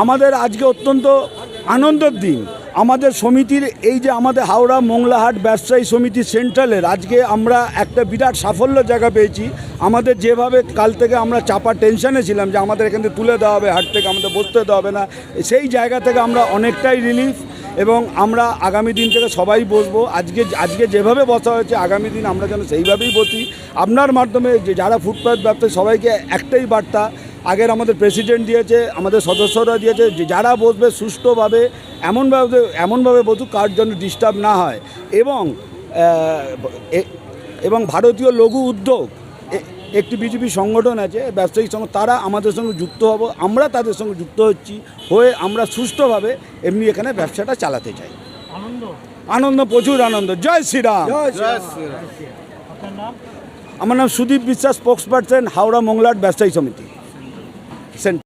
আমাদের আজকে অত্যন্ত আনন্দের দিন। আমাদের সমিতির এই যে আমাদের হাওড়া মোংলাহাট ব্যবসায়ী সমিতি সেন্ট্রালের আজকে আমরা একটা বিরাট সাফল্য জায়গা পেয়েছি। আমাদের যেভাবে কাল থেকে আমরা চাপা টেনশনে ছিলাম যে আমাদের এখান থেকে তুলে দেওয়া হবে, হাট থেকে আমাদের বসতে দেওয়া হবে না, সেই জায়গা থেকে আমরা অনেকটাই রিলিফ। এবং আমরা আগামী দিন থেকে সবাই বসবো। আজকে যেভাবে বসা হয়েছে আগামী দিন আমরা যেন সেইভাবেই বসি। আপনার মাধ্যমে যে যারা ফুটপাথ ব্যবসায়ী সবাইকে একটাই বার্তা, আগের আমাদের প্রেসিডেন্ট দিয়েছে, আমাদের সদস্যরা দিয়েছে, যে যারা বসবে সুষ্ঠুভাবে এমনভাবে বসুক কার জন্য ডিস্টার্ব না হয়। এবং ভারতীয় লঘু উদ্যোগ একটি বিজেপি সংগঠন আছে, ব্যবসায়িক সংগঠন, তারা আমাদের সঙ্গে যুক্ত হব, আমরা তাদের সঙ্গে যুক্ত হয়ে আমরা সুষ্ঠুভাবে এমনি এখানে ব্যবসাটা চালাতে চাই। আনন্দ, প্রচুর আনন্দ। জয় শ্রীরাম। আমার নাম সুদীপ বিশ্বাস, স্পোক্সপারসন, হাওড়া মোংলাহাট ব্যবসায়ী সমিতি।